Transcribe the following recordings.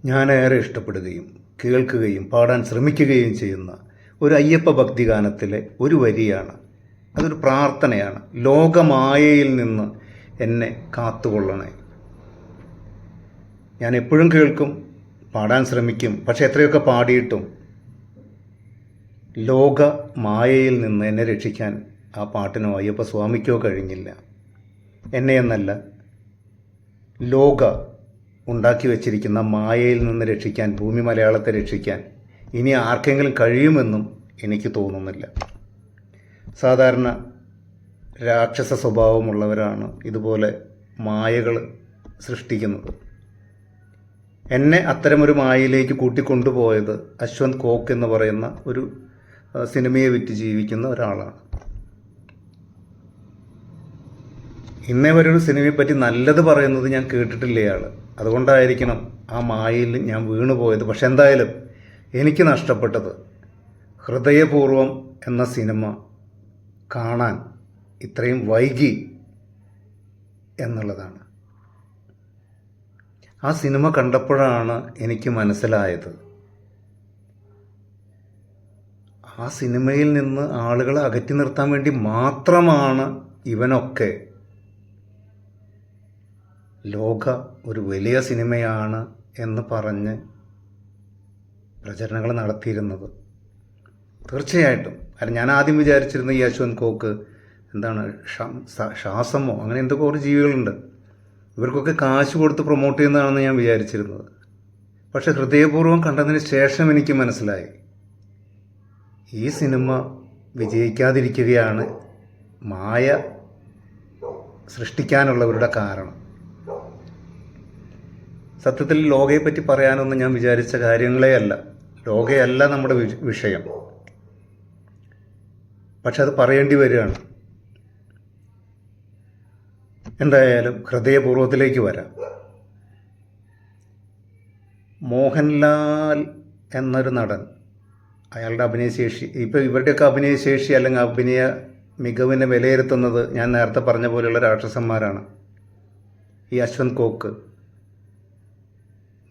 ഞാനേറെ ഇഷ്ടപ്പെടുകയും കേൾക്കുകയും പാടാൻ ശ്രമിക്കുകയും ചെയ്യുന്ന ഒരു അയ്യപ്പ ഭക്തി ഗാനത്തിലെ ഒരു വരിയാണ്. അതൊരു പ്രാർത്ഥനയാണ്. ലോകമായയിൽ നിന്ന് എന്നെ കാത്തുകൊള്ളണേ. ഞാൻ എപ്പോഴും കേൾക്കും, പാടാൻ ശ്രമിക്കും. പക്ഷെ എത്രയൊക്കെ പാടിയിട്ടും ലോക മായയിൽ നിന്ന് എന്നെ രക്ഷിക്കാൻ ആ പാട്ടിനോ അയ്യപ്പ സ്വാമിക്കോ കഴിഞ്ഞില്ല. എന്നെയെന്നല്ല, ലോക ഉണ്ടാക്കി വച്ചിരിക്കുന്ന മായയിൽ നിന്ന് രക്ഷിക്കാൻ, ഭൂമി മലയാളത്തെ രക്ഷിക്കാൻ ഇനി ആർക്കെങ്കിലും കഴിയുമെന്നും എനിക്ക് തോന്നുന്നില്ല. സാധാരണ രാക്ഷസ സ്വഭാവമുള്ളവരാണ് ഇതുപോലെ മായകൾ സൃഷ്ടിക്കുന്നത്. എന്നെ അത്തരമൊരു മായയിലേക്ക് കൂട്ടിക്കൊണ്ടുപോയത് അശ്വന്ത് കോക്ക് എന്ന് പറയുന്ന ഒരു സിനിമയെ വിറ്റ് ജീവിക്കുന്ന ഒരാളാണ്. ഇന്നേ വരെ ഒരു സിനിമയെപ്പറ്റി നല്ലത് പറയുന്നത് ഞാൻ കേട്ടിട്ടില്ല ഇയാൾ. അതുകൊണ്ടായിരിക്കണം ആ മായയിൽ ഞാൻ വീണുപോയത്. പക്ഷെ എന്തായാലും എനിക്ക് നഷ്ടപ്പെട്ടത് ഹൃദയപൂർവ്വം എന്ന സിനിമ കാണാൻ ഇത്രയും വൈകി എന്നുള്ളതാണ്. ആ സിനിമ കണ്ടപ്പോഴാണ് എനിക്ക് മനസ്സിലായത്, ആ സിനിമയിൽ നിന്ന് ആളുകളെ അകറ്റി നിർത്താൻ വേണ്ടി മാത്രമാണ് ഇവനൊക്കെ ലോക ഒരു വലിയ സിനിമയാണ് എന്ന് പറഞ്ഞ് പ്രചരണങ്ങൾ നടത്തിയിരുന്നത്. തീർച്ചയായിട്ടും അല്ല, ഞാൻ ആദ്യം വിചാരിച്ചിരുന്ന ഈ അശ്വന്ത് കോക്ക് എന്താണ് ശ്വാസമോ അങ്ങനെ എന്തൊക്കെ ഒരു ജീവികളുണ്ട്, ഇവർക്കൊക്കെ കാശ് കൊടുത്ത് പ്രൊമോട്ട് ചെയ്യുന്നതാണെന്ന് ഞാൻ വിചാരിച്ചിരുന്നത്. പക്ഷെ ഹൃദയപൂർവ്വം കണ്ടതിന് ശേഷം എനിക്ക് മനസ്സിലായി, ഈ സിനിമ വിജയിക്കാതിരിക്കുകയാണ് മായ സൃഷ്ടിക്കാനുള്ളവരുടെ കാരണം. സത്യത്തിൽ ലോകയെപ്പറ്റി പറയാനൊന്നും ഞാൻ വിചാരിച്ച കാര്യങ്ങളേ അല്ല. ലോകയല്ല നമ്മുടെ വിഷയം. പക്ഷെ അത് പറയേണ്ടി വരികയാണ്. എന്തായാലും ഹൃദയപൂർവ്വത്തിലേക്ക് വരാം. മോഹൻലാൽ എന്നൊരു നടൻ, അയാളുടെ അഭിനയശേഷി, ഇപ്പോൾ ഇവരുടെയൊക്കെ അഭിനയശേഷി അല്ലെങ്കിൽ അഭിനയ മികവിനെ വിലയിരുത്തുന്നത് ഞാൻ നേരത്തെ പറഞ്ഞ പോലെയുള്ള രാക്ഷസന്മാരാണ്. ഈ അശ്വന്ത് കോക്ക്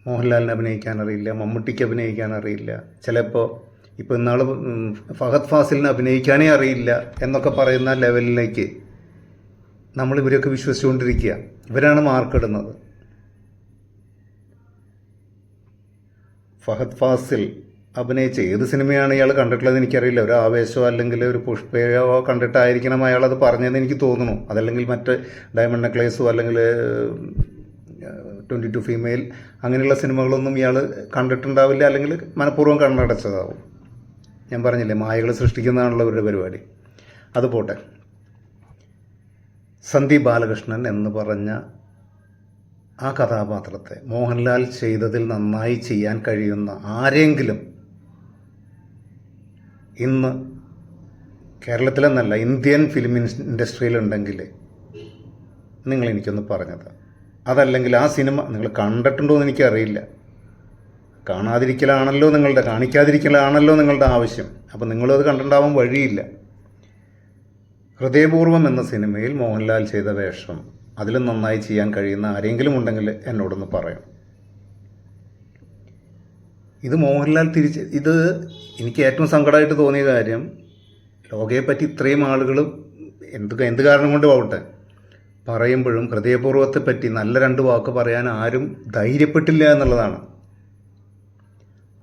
മോഹൻലാലിനെ അഭിനയിക്കാൻ അറിയില്ല, മമ്മൂട്ടിക്ക് അഭിനയിക്കാൻ അറിയില്ല, ചിലപ്പോൾ ഇപ്പോൾ ഇന്നാൾ ഫഹദ് ഫാസിലിനെ അഭിനയിക്കാനേ അറിയില്ല എന്നൊക്കെ പറയുന്ന ലെവലിലേക്ക് നമ്മൾ ഇവരെയൊക്കെ വിശ്വസിച്ചുകൊണ്ടിരിക്കുക. ഇവരാണ് മാർക്കിടുന്നത്. ഫഹദ് ഫാസിൽ അഭിനയിച്ച ഏത് സിനിമയാണ് ഇയാൾ കണ്ടിട്ടുള്ളത് എനിക്കറിയില്ല. ഒരു ആവേശമോ അല്ലെങ്കിൽ ഒരു പുഷ്പയോ കണ്ടിട്ടായിരിക്കണം അയാളത് പറഞ്ഞതെന്ന് എനിക്ക് തോന്നുന്നു. അതല്ലെങ്കിൽ മറ്റ് ഡയമണ്ട് നെക്ലേസോ അല്ലെങ്കിൽ 22 ഫീമെയിൽ അങ്ങനെയുള്ള സിനിമകളൊന്നും ഇയാൾ കണ്ടിട്ടുണ്ടാവില്ല, അല്ലെങ്കിൽ മനഃപൂർവ്വം കണ്ണടച്ചതാവും. ഞാൻ പറഞ്ഞില്ലേ, മായകൾ സൃഷ്ടിക്കുന്നതാണല്ലോ ഇവരുടെ പരിപാടി. അതുപോട്ടെ, സന്ദീപ് ബാലകൃഷ്ണൻ എന്ന് പറഞ്ഞ ആ കഥാപാത്രത്തെ മോഹൻലാൽ ചെയ്തതിൽ നന്നായി ചെയ്യാൻ കഴിയുന്ന ആരെങ്കിലും ഇന്ന് കേരളത്തിലെന്നല്ല ഇന്ത്യൻ ഫിലിം ഇൻഡസ്ട്രിയിലുണ്ടെങ്കിൽ നിങ്ങൾ എനിക്കൊന്ന് പറഞ്ഞത്. അതല്ലെങ്കിൽ ആ സിനിമ നിങ്ങൾ കണ്ടിട്ടുണ്ടോ എന്ന് എനിക്കറിയില്ല. കാണാതിരിക്കലാണല്ലോ കാണിക്കാതിരിക്കലാണല്ലോ നിങ്ങളുടെ ആവശ്യം. അപ്പോൾ നിങ്ങളത് കണ്ടിട്ടുണ്ടാവാൻ വഴിയില്ല. ഹൃദയപൂർവ്വം എന്ന സിനിമയിൽ മോഹൻലാൽ ചെയ്ത വേഷം അതിലും നന്നായി ചെയ്യാൻ കഴിയുന്ന ആരെങ്കിലും ഉണ്ടെങ്കിൽ എന്നോടൊന്ന് പറയാം. ഇത് മോഹൻലാൽ ഇത് എനിക്ക് ഏറ്റവും സങ്കടമായിട്ട് തോന്നിയ കാര്യം, ലോകയെപ്പറ്റി ഇത്രയും ആളുകൾ എന്ത് കാരണം കൊണ്ട് പോകട്ടെ പറയുമ്പോഴും ഹൃദയപൂർവ്വത്തെപ്പറ്റി നല്ല 2 വാക്ക് പറയാൻ ആരും ധൈര്യപ്പെട്ടില്ല എന്നുള്ളതാണ്.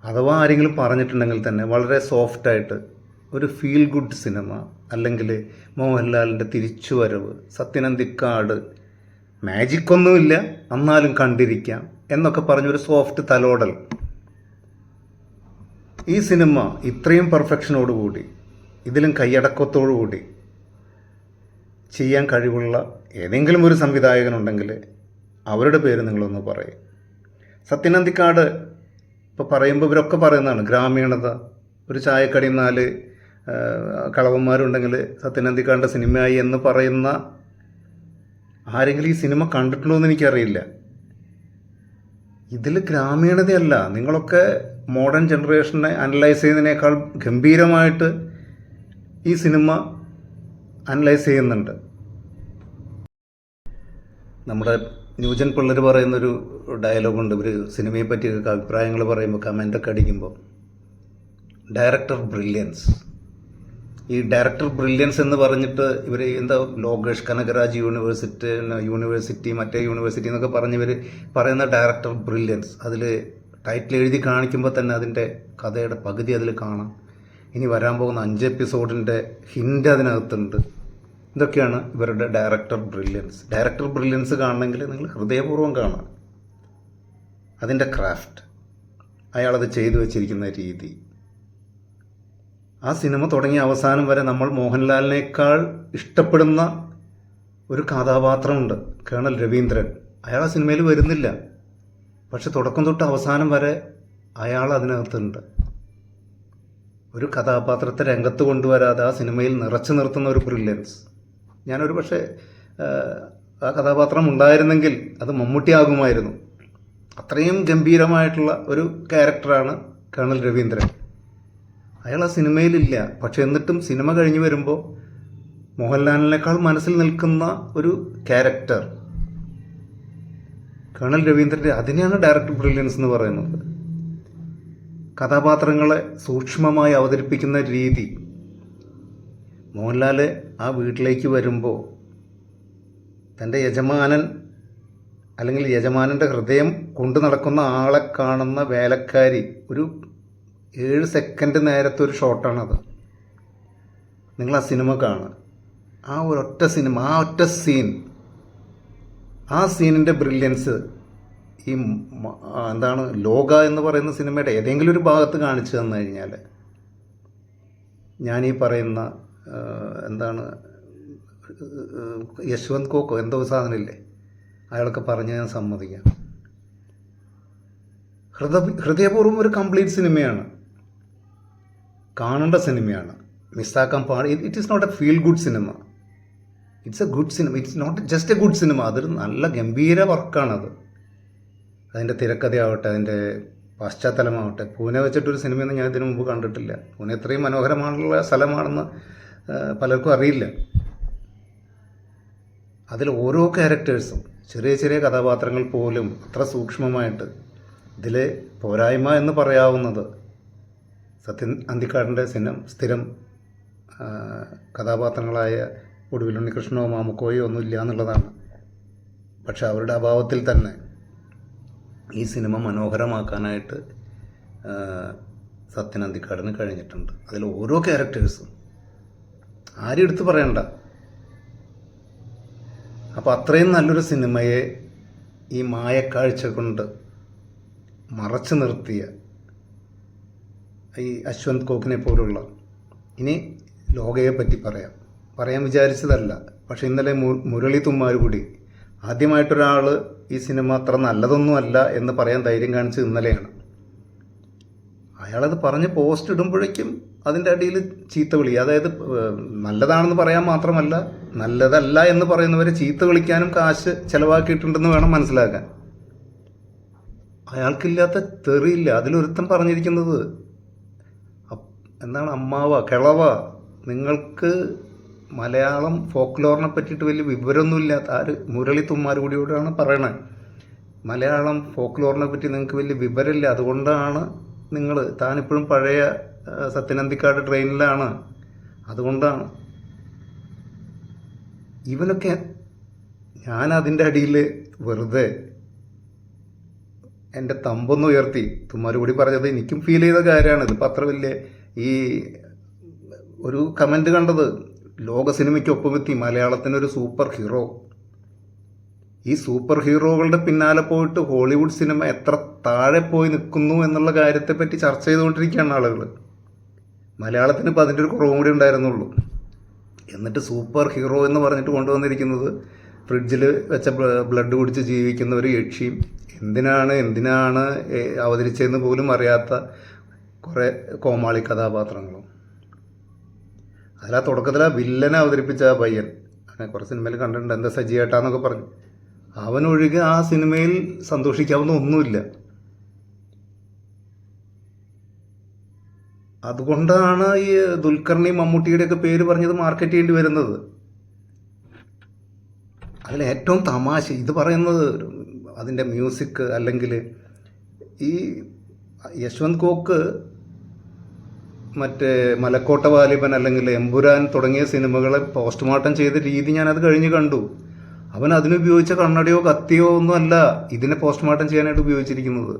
അഥവാ ആരെങ്കിലും പറഞ്ഞിട്ടുണ്ടെങ്കിൽ തന്നെ വളരെ സോഫ്റ്റായിട്ട് ഒരു ഫീൽ ഗുഡ് സിനിമ, അല്ലെങ്കിൽ മോഹൻലാലിൻ്റെ തിരിച്ചുവരവ്, സത്യനന്ദിക്കാട്, മാജിക്കൊന്നുമില്ല എന്നാലും കണ്ടിരിക്കാം എന്നൊക്കെ പറഞ്ഞൊരു സോഫ്റ്റ് തലോടൽ. ഈ സിനിമ ഇത്രയും പെർഫെക്ഷനോടുകൂടി ഇതിലും കൈയടക്കത്തോടുകൂടി ചെയ്യാൻ കഴിവുള്ള ഏതെങ്കിലും ഒരു സംവിധായകനുണ്ടെങ്കിൽ അവരുടെ പേര് നിങ്ങളൊന്ന് പറയും. സത്യനന്ദിക്കാട് ഇപ്പോൾ പറയുമ്പോൾ ഇവരൊക്കെ പറയുന്നതാണ് ഗ്രാമീണത, ഒരു ചായക്കടി 4 കളവന്മാരുണ്ടെങ്കിൽ സത്യനന്ദിക്കാടിൻ്റെ സിനിമയായി എന്ന് പറയുന്ന ആരെങ്കിലും ഈ സിനിമ കണ്ടിട്ടുണ്ടോ എന്ന് എനിക്കറിയില്ല. ഇതിൽ ഗ്രാമീണതയല്ല, നിങ്ങളൊക്കെ മോഡേൺ ജനറേഷനെ അനലൈസ് ചെയ്യുന്നതിനേക്കാൾ ഗംഭീരമായിട്ട് ഈ സിനിമ അനലൈസ് ചെയ്യുന്നുണ്ട്. നമ്മുടെ ന്യൂജൻ പിള്ളേർ പറയുന്നൊരു ഡയലോഗുണ്ട്. ഇവർ സിനിമയെ പറ്റിയൊക്കെ അഭിപ്രായങ്ങൾ പറയുമ്പോൾ കമൻ്റൊക്കെ അടിക്കുമ്പോൾ, ഡയറക്ടർ ബ്രില്യൻസ്. ഈ ഡയറക്ടർ ബ്രില്യൻസ് എന്ന് പറഞ്ഞിട്ട് ഇവർ എന്താ ലോകേഷ് കനകരാജ് യൂണിവേഴ്സിറ്റി മറ്റേ യൂണിവേഴ്സിറ്റി എന്നൊക്കെ പറഞ്ഞ് ഇവർ പറയുന്ന ഡയറക്ടർ ബ്രില്യൻസ്, അതിൽ ടൈറ്റിൽ എഴുതി കാണിക്കുമ്പോൾ തന്നെ അതിൻ്റെ കഥയുടെ പകുതി അതിൽ കാണാം. ഇനി വരാൻ പോകുന്ന 5 എപ്പിസോഡിൻ്റെ ഹിൻ്റ് അതിനകത്തുണ്ട്. ഇതൊക്കെയാണ് ഇവരുടെ ഡയറക്ടർ ബ്രില്യൻസ്. ഡയറക്ടർ ബ്രില്യൻസ് കാണണമെങ്കിൽ നിങ്ങൾ ഹൃദയപൂർവ്വം കാണാം. അതിൻ്റെ ക്രാഫ്റ്റ്, അയാളത് ചെയ്തു വച്ചിരിക്കുന്ന രീതി, ആ സിനിമ തുടങ്ങിയ അവസാനം വരെ നമ്മൾ മോഹൻലാലിനേക്കാൾ ഇഷ്ടപ്പെടുന്ന ഒരു കഥാപാത്രമുണ്ട്, കേണൽ രവീന്ദ്രൻ. അയാൾ ആ സിനിമയിൽ വരുന്നില്ല, പക്ഷെ തുടക്കം തൊട്ട് അവസാനം വരെ അയാൾ അതിനകത്തുണ്ട്. ഒരു കഥാപാത്രത്തെ രംഗത്ത് കൊണ്ടുവരാതെ ആ സിനിമയിൽ നിറച്ചു നിർത്തുന്ന ഒരു ബ്രില്യൻസ്. ഞാനൊരു പക്ഷേ ആ കഥാപാത്രം ഉണ്ടായിരുന്നെങ്കിൽ അത് മമ്മൂട്ടി ആകുമായിരുന്നു. അത്രയും ഗംഭീരമായിട്ടുള്ള ഒരു ക്യാരക്ടറാണ് കേണൽ രവീന്ദ്രൻ. അയാൾ ആ സിനിമയിലില്ല, പക്ഷെ എന്നിട്ടും സിനിമ കഴിഞ്ഞ് വരുമ്പോൾ മോഹൻലാലിനേക്കാൾ മനസ്സിൽ നിൽക്കുന്ന ഒരു ക്യാരക്ടർ കേണൽ രവീന്ദ്രൻ്റെ. അതിനെയാണ് ഡയറക്ടർ ബ്രില്യൻസ് എന്ന് പറയുന്നത്. കഥാപാത്രങ്ങളെ സൂക്ഷ്മമായി അവതരിപ്പിക്കുന്ന രീതി. മോഹൻലാൽ ആ വീട്ടിലേക്ക് വരുമ്പോൾ തൻ്റെ യജമാനൻ അല്ലെങ്കിൽ യജമാനൻ്റെ ഹൃദയം കൊണ്ടു നടക്കുന്ന ആളെ കാണുന്ന വേലക്കാരി, ഒരു 7 സെക്കൻഡ് നേരത്തെ ഒരു ഷോട്ടാണത്. നിങ്ങൾ ആ സിനിമ കാണുക, ആ ഒരൊറ്റ സിനിമ, ആ ഒറ്റ സീൻ, ആ സീനിൻ്റെ ബ്രില്യൻസ് ഈ എന്താണ് ലോക എന്ന് പറയുന്ന സിനിമയുടെ ഏതെങ്കിലും ഒരു ഭാഗത്ത് കാണിച്ചു തന്നു കഴിഞ്ഞാൽ ഞാൻ ഈ പറയുന്ന എന്താണ് യശ്വന്ത് കോക്കോ എന്തോ സാധനമില്ലേ, അയാളൊക്കെ പറഞ്ഞ് ഞാൻ സമ്മതിക്കാം. ഹൃദയപൂർവ്വം ഒരു കംപ്ലീറ്റ് സിനിമയാണ്, കാണേണ്ട സിനിമയാണ്, മിസ്സാക്കാൻ it is not a feel good cinema, it's a good cinema. It's not just a good cinema, അതൊരു നല്ല ഗംഭീര വർക്കാണത്. അതിൻ്റെ തിരക്കഥയാവട്ടെ, അതിൻ്റെ പശ്ചാത്തലമാവട്ടെ. പൂനെ വെച്ചിട്ടൊരു സിനിമയൊന്നും ഞാൻ ഇതിനു മുമ്പ് കണ്ടിട്ടില്ല. പൂനെ ഇത്രയും മനോഹരമായിട്ടുള്ള സ്ഥലമാണെന്ന് പലർക്കും അറിയില്ല. അതിൽ ഓരോ ക്യാരക്ടേഴ്സും, ചെറിയ ചെറിയ കഥാപാത്രങ്ങൾ പോലും അത്ര സൂക്ഷ്മമായിട്ട്. ഇതിലെ പോരായ്മ എന്ന് പറയാവുന്നത് സത്യൻ അന്തിക്കാടിൻ്റെ സ്ഥിരം കഥാപാത്രങ്ങളായ ഒടുവിൽ ഉണ്ണികൃഷ്ണനോ മാമുക്കോയോ ഒന്നും ഇല്ല എന്നുള്ളതാണ്. പക്ഷെ അവരുടെ അഭാവത്തിൽ തന്നെ ഈ സിനിമ മനോഹരമാക്കാനായിട്ട് സത്യൻ അന്തിക്കാടിന് കഴിഞ്ഞിട്ടുണ്ട്. അതിൽ ഓരോ ക്യാരക്ടേഴ്സും ആരും എടുത്ത് പറയണ്ട. അപ്പോൾ അത്രയും നല്ലൊരു സിനിമയെ ഈ മായക്കാഴ്ച കൊണ്ട് മറച്ചു നിർത്തിയ ഈ അശ്വന്ത് കോക്കിനെ പോലുള്ള, ഇനി ലോകയെ പറ്റി പറയാൻ വിചാരിച്ചതല്ല, പക്ഷെ ഇന്നലെ മുരളി തുമ്മാരുകുടി ആദ്യമായിട്ടൊരാൾ ഈ സിനിമ അത്ര നല്ലതൊന്നുമല്ല എന്ന് പറയാൻ ധൈര്യം കാണിച്ച് ഇന്നലെയാണ്. അയാളത് പറഞ്ഞ് പോസ്റ്റ് ഇടുമ്പോഴേക്കും അതിൻ്റെ അടിയിൽ ചീത്ത വിളി. അതായത് നല്ലതാണെന്ന് പറയാൻ മാത്രമല്ല, നല്ലതല്ല എന്ന് പറയുന്നവരെ ചീത്ത വിളിക്കാനും കാശ് ചിലവാക്കിയിട്ടുണ്ടെന്ന് വേണം മനസ്സിലാക്കാൻ. അയാൾക്കില്ലാത്ത തെറിയില്ല. അതിലൊരുത്തൻ പറഞ്ഞിരിക്കുന്നത് എന്താണ്, അമ്മാവ കിളവ, നിങ്ങൾക്ക് മലയാളം ഫോക്ലോറിനെ പറ്റിയിട്ട് വലിയ വിവരമൊന്നുമില്ലാത്ത ആര്, മുരളി തുമ്മാരുകൂടിയോടാണ് പറയണത്. മലയാളം ഫോക്ലോറിനെ പറ്റി നിങ്ങൾക്ക് വലിയ വിവരമില്ല, അതുകൊണ്ടാണ് താനിപ്പോഴും പഴയ സത്യനന്ദിക്കാട് ട്രെയിനിലാണ്, അതുകൊണ്ടാണ്. ഇവനൊക്കെ ഞാൻ അതിൻ്റെ അടിയിൽ വെറുതെ എൻ്റെ തമ്പൊന്ന് ഉയർത്തി. തുമ്മാരുകൂടി പറഞ്ഞത് എനിക്കും ഫീൽ ചെയ്ത കാര്യമാണ്. ഇതിപ്പോൾ അത്ര വലിയ ഈ ഒരു കമൻറ്റ് കണ്ടത്, ലോക സിനിമയ്ക്കൊപ്പമെത്തി മലയാളത്തിനൊരു സൂപ്പർ ഹീറോ. ഈ സൂപ്പർ ഹീറോകളുടെ പിന്നാലെ പോയിട്ട് ഹോളിവുഡ് സിനിമ എത്ര താഴെ പോയി നിൽക്കുന്നു എന്നുള്ള കാര്യത്തെപ്പറ്റി ചർച്ച ചെയ്തുകൊണ്ടിരിക്കുകയാണ് ആളുകൾ. മലയാളത്തിന് ഇപ്പോൾ അതിൻ്റെ ഒരു കുറവും കൂടി ഉണ്ടായിരുന്നുള്ളൂ. എന്നിട്ട് സൂപ്പർ ഹീറോ എന്ന് പറഞ്ഞിട്ട് കൊണ്ടുവന്നിരിക്കുന്നത് ഫ്രിഡ്ജിൽ വെച്ച ബ്ലഡ് കുടിച്ച് ജീവിക്കുന്ന ഒരു യക്ഷിയും, എന്തിനാണ് അവതരിച്ചതെന്ന് പോലും അറിയാത്ത കുറേ കോമാളി കഥാപാത്രങ്ങളും. അതിലാ തുടക്കത്തിൽ ആ വില്ലനെ അവതരിപ്പിച്ച ആ പയ്യൻ, അങ്ങനെ കുറേ സിനിമയിൽ കണ്ടിട്ടുണ്ട്, എന്താ സജിയേട്ടാന്നൊക്കെ പറഞ്ഞു. അവനൊഴികെ ആ സിനിമയിൽ സന്തോഷിക്കാവുന്ന ഒന്നുമില്ല. അതുകൊണ്ടാണ് ഈ ദുൽഖറിനെയും മമ്മൂട്ടിയുടെയൊക്കെ പേര് പറഞ്ഞത് മാർക്കറ്റ് ചെയ്യേണ്ടി വരുന്നത്. അതിൽ ഏറ്റവും തമാശ ഇത് പറയുന്നത് അതിൻ്റെ മ്യൂസിക്, അല്ലെങ്കിൽ ഈ യശ്വന്ത് കോക്ക് മറ്റേ മലക്കോട്ട വാലിബൻ അല്ലെങ്കിൽ എമ്പുരാൻ തുടങ്ങിയ സിനിമകളെ പോസ്റ്റ്മോർട്ടം ചെയ്ത രീതി ഞാനത് കഴിഞ്ഞ് കണ്ടു. അവൻ അതിനുപയോഗിച്ച കണ്ണടയോ കത്തിയോ ഒന്നുമല്ല ഇതിനെ പോസ്റ്റ്മോർട്ടം ചെയ്യാനായിട്ട് ഉപയോഗിച്ചിരിക്കുന്നത്.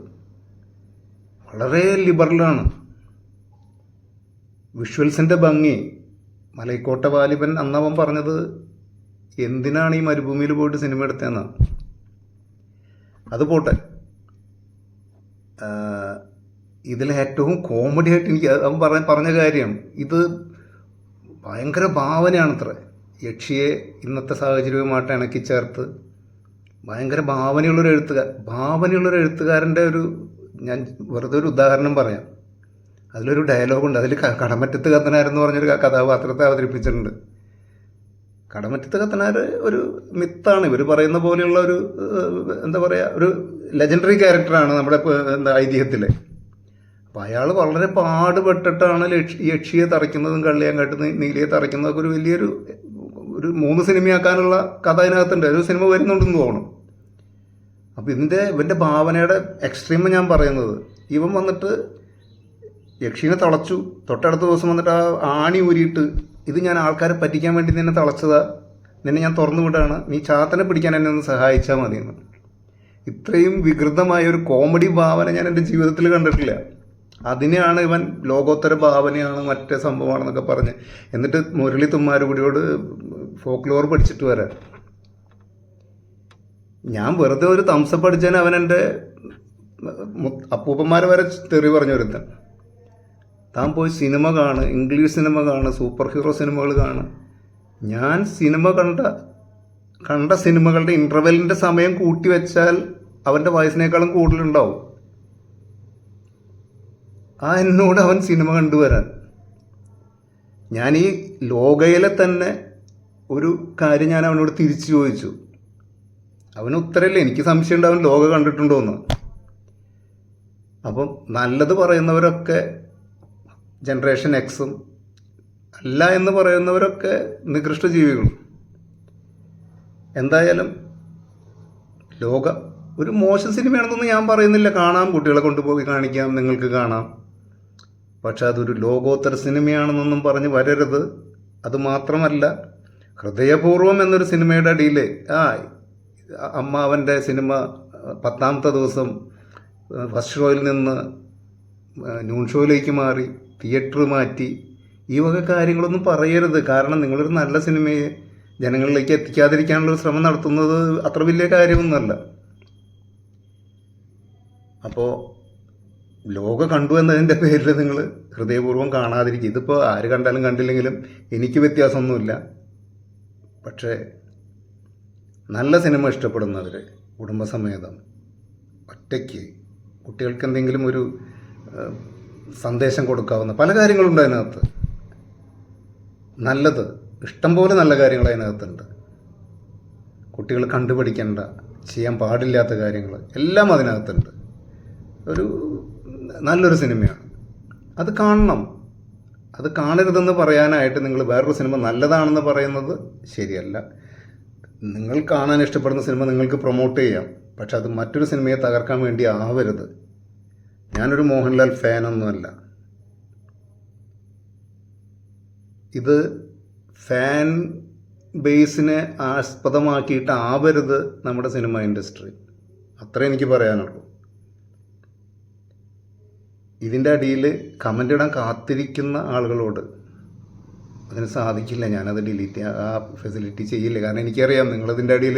വളരെ ലിബറലാണ്. വിഷ്വൽസിൻ്റെ ഭംഗി, മലൈക്കോട്ട വാലിബൻ അന്നവൻ പറഞ്ഞത് എന്തിനാണ് ഈ മരുഭൂമിയിൽ പോയിട്ട് സിനിമ എടുത്തതെന്നാണ്. അത് പോട്ടെ, ഇതിൽ ഏറ്റവും കോമഡി ആയിട്ട് എനിക്ക് അവൻ പറഞ്ഞ കാര്യം, ഇത് ഭയങ്കര ഭാവനയാണത്രേ. യക്ഷിയെ ഇന്നത്തെ സാഹചര്യവുമായിട്ട് ഇണക്കി ചേർത്ത് ഭയങ്കര ഭാവനയുള്ളൊരു എഴുത്തുകാരൻ്റെ ഞാൻ വെറുതെ ഒരു ഉദാഹരണം പറയാം. അതിലൊരു ഡയലോഗുണ്ട്. അതിൽ കടമറ്റത്ത് കത്തനാരെന്ന് പറഞ്ഞൊരു കഥാപാത്രത്തെ അവതരിപ്പിച്ചിട്ടുണ്ട്. കടമറ്റത്ത് കത്തനാർ ഒരു മിത്താണ്. ഇവർ പറയുന്ന പോലെയുള്ള ഒരു എന്താ പറയുക, ഒരു ലെജൻഡറി ക്യാരക്ടറാണ് നമ്മുടെ ഐതിഹ്യത്തിൽ. അപ്പോൾ അയാൾ വളരെ പാടുപെട്ടിട്ടാണ് യക്ഷിയെ തറയ്ക്കുന്നതും കള്ളിയാങ്കാട്ട് നീലിയെ തറയ്ക്കുന്നതൊക്കെ ഒരു വലിയൊരു 3 സിനിമയാക്കാനുള്ള കഥ അതിനകത്തുണ്ട്. ഒരു സിനിമ വരുന്നുണ്ടെന്ന് തോന്നുന്നു. അപ്പോൾ ഇവൻ്റെ ഭാവനയുടെ എക്സ്ട്രീം ഞാൻ പറയുന്നത്, ഇവൻ വന്നിട്ട് യക്ഷീനെ തളച്ചു. തൊട്ടടുത്ത ദിവസം വന്നിട്ട് ആ ആണി ഊരിയിട്ട്, ഇത് ഞാൻ ആൾക്കാരെ പറ്റിക്കാൻ വേണ്ടി നിന്നെ തളച്ചതാ, നിന്നെ ഞാൻ തുറന്നു വിടാണ്, നീ ചാത്തനെ പിടിക്കാൻ എന്നെ ഒന്ന് സഹായിച്ചാൽ മതിയെന്ന്. ഇത്രയും വികൃതമായ ഒരു കോമഡി ഭാവന ഞാൻ എൻ്റെ ജീവിതത്തിൽ കണ്ടിട്ടില്ല. അതിനെയാണ് ഇവൻ ലോകോത്തര ഭാവനയാണ്, മറ്റേ സംഭവമാണെന്നൊക്കെ പറഞ്ഞ്, എന്നിട്ട് മുരളി തുമ്മാരുകുടിയോട് ഫോക്ലോർ പഠിച്ചിട്ട് വരാൻ. ഞാൻ വെറുതെ ഒരു തംസപ്പ് അടിച്ചതിന് അവൻ എൻ്റെ അപ്പൂപ്പന്മാരെ വരെ തെറി പറഞ്ഞു വരുത്താൻ. താൻ പോയി സിനിമ കാണ്, ഇംഗ്ലീഷ് സിനിമ കാണ്, സൂപ്പർ ഹീറോ സിനിമകൾ കാണ്. ഞാൻ സിനിമ കണ്ട സിനിമകളുടെ ഇൻ്റർവെല്ലിൻ്റെ സമയം കൂട്ടി വെച്ചാൽ അവൻ്റെ വയസ്സിനേക്കാളും കൂടുതലുണ്ടാവും. എന്നോട് അവൻ സിനിമ കണ്ടുവരാൻ. ഞാൻ ഈ ലോകയിലെ തന്നെ ഒരു കാര്യം ഞാൻ അവനോട് തിരിച്ചു ചോദിച്ചു. അവന് ഉത്തരമില്ല. എനിക്ക് സംശയമുണ്ട് അവൻ ലോക കണ്ടിട്ടുണ്ടോ എന്ന്. അപ്പം നല്ലത് പറയുന്നവരൊക്കെ ജനറേഷൻ എക്സും, അല്ല എന്ന് പറയുന്നവരൊക്കെ നികൃഷ്ട ജീവികളും. എന്തായാലും ലോക ഒരു മോശം സിനിമയാണെന്നൊന്നും ഞാൻ പറയുന്നില്ല. കാണാം, കുട്ടികളെ കൊണ്ടുപോയി കാണിക്കാം, നിങ്ങൾക്ക് കാണാം. പക്ഷെ അതൊരു ലോകോത്തര സിനിമയാണെന്നൊന്നും പറഞ്ഞ് വരരുത്. അതുമാത്രമല്ല, ഹൃദയപൂർവ്വം എന്നൊരു സിനിമയുടെ അടിയിൽ അമ്മാവൻ്റെ സിനിമ 10ാമത്തെ ദിവസം ഫസ്റ്റ് ഷോയിൽ നിന്ന് നൂൺ ഷോയിലേക്ക് മാറി, തിയേറ്റർ മാറ്റി, ഈ വക കാര്യങ്ങളൊന്നും പറയരുത്. കാരണം നിങ്ങളൊരു നല്ല സിനിമയെ ജനങ്ങളിലേക്ക് എത്തിക്കാതിരിക്കാനുള്ളൊരു ശ്രമം നടത്തുന്നത് അത്ര വലിയ കാര്യമൊന്നുമല്ല. അപ്പോൾ ലോക കണ്ടു എന്നതിൻ്റെ പേരിൽ നിങ്ങൾ ഹൃദയപൂർവ്വം കാണാതിരിക്കുക. ഇതിപ്പോൾ ആര് കണ്ടാലും കണ്ടില്ലെങ്കിലും എനിക്ക് വ്യത്യാസമൊന്നുമില്ല. പക്ഷേ നല്ല സിനിമ ഇഷ്ടപ്പെടുന്നവർ കുടുംബസമേതം ഒറ്റയ്ക്ക് കുട്ടികൾക്ക് എന്തെങ്കിലും ഒരു സന്ദേശം കൊടുക്കാവുന്ന പല കാര്യങ്ങളുണ്ട് അതിനകത്ത്. നല്ലത് ഇഷ്ടംപോലെ നല്ല കാര്യങ്ങൾ അതിനകത്തുണ്ട്. കുട്ടികൾ കണ്ടുപിടിക്കേണ്ട, ചെയ്യാൻ പാടില്ലാത്ത കാര്യങ്ങൾ എല്ലാം അതിനകത്തുണ്ട്. നല്ലൊരു സിനിമയാണ്. അത് കാണണം. അത് കാണരുതെന്ന് പറയാനായിട്ട് നിങ്ങൾ വേറൊരു സിനിമ നല്ലതാണെന്ന് പറയുന്നത് ശരിയല്ല. നിങ്ങൾ കാണാൻ ഇഷ്ടപ്പെടുന്ന സിനിമ നിങ്ങൾക്ക് പ്രൊമോട്ട് ചെയ്യാം, പക്ഷെ അത് മറ്റൊരു സിനിമയെ തകർക്കാൻ വേണ്ടി ആവരുത്. ഞാനൊരു മോഹൻലാൽ ഫാനൊന്നുമല്ല. ഇത് ഫാൻ ബേസിനെ ആസ്പദമാക്കിയിട്ട് ആവരുത് നമ്മുടെ സിനിമ ഇൻഡസ്ട്രി. അത്രേ എനിക്ക് പറയാനുള്ളൂ. ഇതിൻ്റെ അടിയിൽ കമൻ്റ് ഇടാൻ കാത്തിരിക്കുന്ന ആളുകളോട് അതിന് സാധിക്കില്ല. ഞാനത് ഡിലീറ്റ് ആ ഫെസിലിറ്റി ചെയ്യില്ല. കാരണം എനിക്കറിയാം നിങ്ങളിതിൻ്റെ അടിയിൽ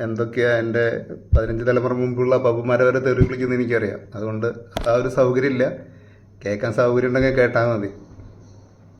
എന്തൊക്കെയാണ് എൻ്റെ 15 തലമുറ മുമ്പുള്ള പപ്പന്മാരെ വരെ തെറി വിളിക്കുന്നത് എനിക്കറിയാം. അതുകൊണ്ട് ആ ഒരു സൗകര്യമില്ല. കേൾക്കാൻ സൗകര്യം ഉണ്ടെങ്കിൽ കേട്ടാൽ മതി.